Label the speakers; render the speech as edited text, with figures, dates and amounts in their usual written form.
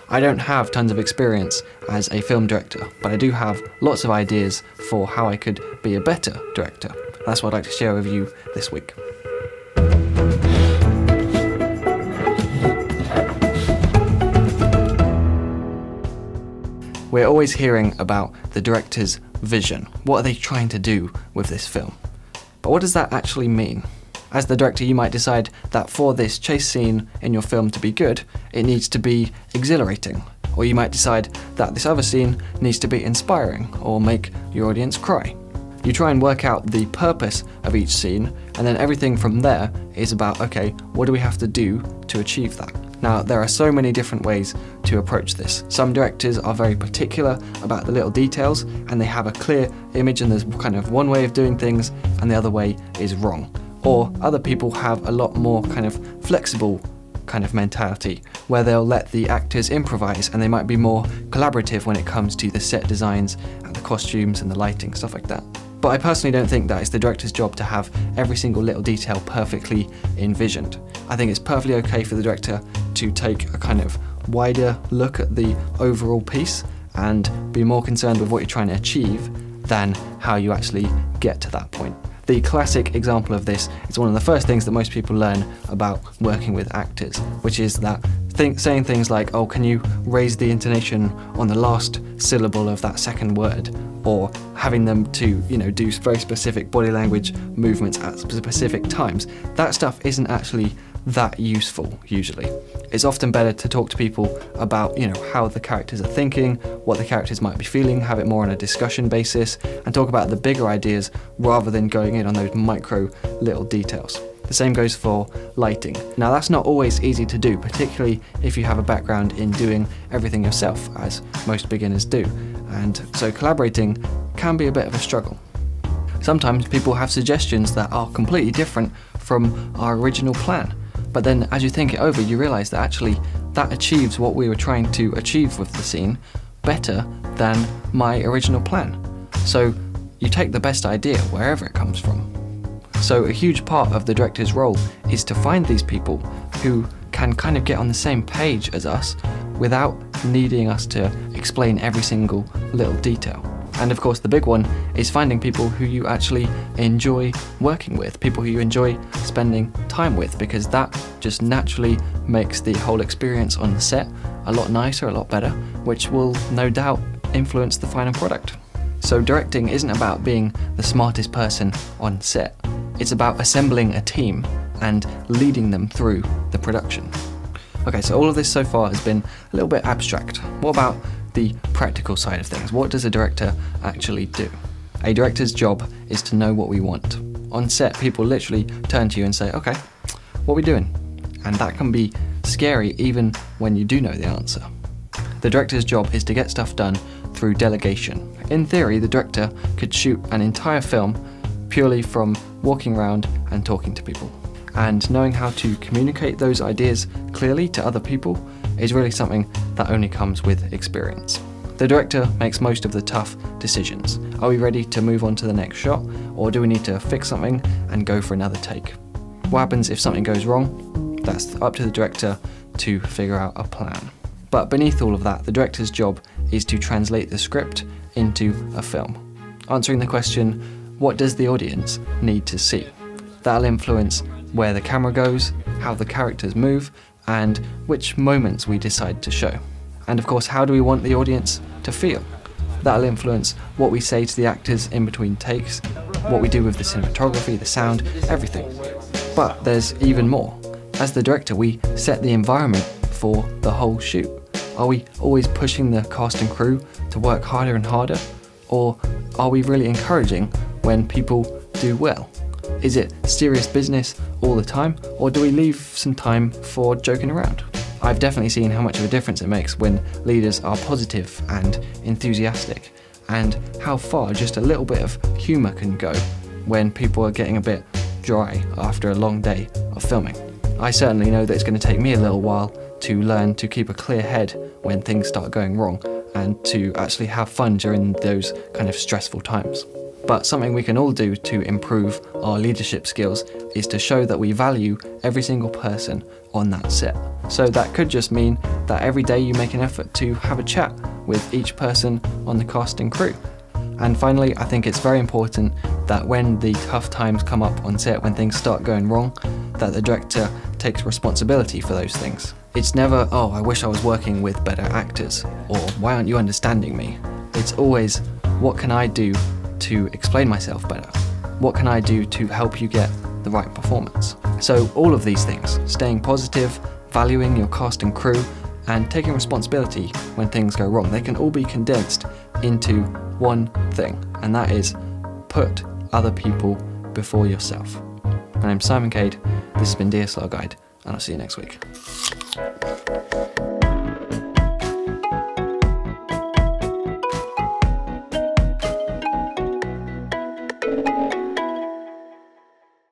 Speaker 1: I don't have tons of experience as a film director, but I do have lots of ideas for how I could be a better director. That's what I'd like to share with you this week. We're always hearing about the director's vision. What are they trying to do with this film? But what does that actually mean? As the director, you might decide that for this chase scene in your film to be good, it needs to be exhilarating. Or you might decide that this other scene needs to be inspiring or make your audience cry. You try and work out the purpose of each scene, and then everything from there is about, okay, what do we have to do to achieve that? Now, there are so many different ways to approach this. Some directors are very particular about the little details, and they have a clear image and there's kind of one way of doing things and the other way is wrong. Or other people have a lot more kind of flexible kind of mentality, where they'll let the actors improvise and they might be more collaborative when it comes to the set designs and the costumes and the lighting, stuff like that. But I personally don't think that it's the director's job to have every single little detail perfectly envisioned. I think it's perfectly okay for the director to take a kind of wider look at the overall piece and be more concerned with what you're trying to achieve than how you actually get to that point. The classic example of this is one of the first things that most people learn about working with actors, which is that saying things like, oh, can you raise the intonation on the last syllable of that second word? Or having them to, do very specific body language movements at specific times. That stuff isn't actually that useful, usually. It's often better to talk to people about, how the characters are thinking, what the characters might be feeling, have it more on a discussion basis, and talk about the bigger ideas rather than going in on those micro little details. The same goes for lighting. Now, that's not always easy to do, particularly if you have a background in doing everything yourself, as most beginners do. And so collaborating can be a bit of a struggle. Sometimes people have suggestions that are completely different from our original plan. But then as you think it over, you realise that actually that achieves what we were trying to achieve with the scene better than my original plan. So you take the best idea wherever it comes from. So a huge part of the director's role is to find these people who can kind of get on the same page as us without needing us to explain every single little detail. And of course the big one is finding people who you actually enjoy working with, people who you enjoy spending time with, because that just naturally makes the whole experience on the set a lot nicer, a lot better, which will no doubt influence the final product. So directing isn't about being the smartest person on set. It's about assembling a team and leading them through the production. Okay, so all of this so far has been a little bit abstract. What about the practical side of things? What does a director actually do? A director's job is to know what we want. On set, people literally turn to you and say, okay, what are we doing? And that can be scary even when you do know the answer. The director's job is to get stuff done through delegation. In theory, the director could shoot an entire film purely from walking around and talking to people. And knowing how to communicate those ideas clearly to other people is really something that only comes with experience. The director makes most of the tough decisions. Are we ready to move on to the next shot, or do we need to fix something and go for another take? What happens if something goes wrong? That's up to the director to figure out a plan. But beneath all of that, the director's job is to translate the script into a film. Answering the question, what does the audience need to see? That'll influence where the camera goes, how the characters move, and which moments we decide to show. And of course, how do we want the audience to feel? That'll influence what we say to the actors in between takes, what we do with the cinematography, the sound, everything. But there's even more. As the director, we set the environment for the whole shoot. Are we always pushing the cast and crew to work harder and harder? Or are we really encouraging when people do well? Is it serious business all the time, or do we leave some time for joking around? I've definitely seen how much of a difference it makes when leaders are positive and enthusiastic, and how far just a little bit of humour can go when people are getting a bit dry after a long day of filming. I certainly know that it's going to take me a little while to learn to keep a clear head when things start going wrong, and to actually have fun during those kind of stressful times. But something we can all do to improve our leadership skills is to show that we value every single person on that set. So that could just mean that every day you make an effort to have a chat with each person on the cast and crew. And finally, I think it's very important that when the tough times come up on set, when things start going wrong, that the director takes responsibility for those things. It's never, oh, I wish I was working with better actors, or why aren't you understanding me? It's always, what can I do to explain myself better? What can I do to help you get the right performance? So all of these things, staying positive, valuing your cast and crew, and taking responsibility when things go wrong, they can all be condensed into one thing, and that is put other people before yourself. My name's Simon Cade, this has been DSLR Guide, and I'll see you next week.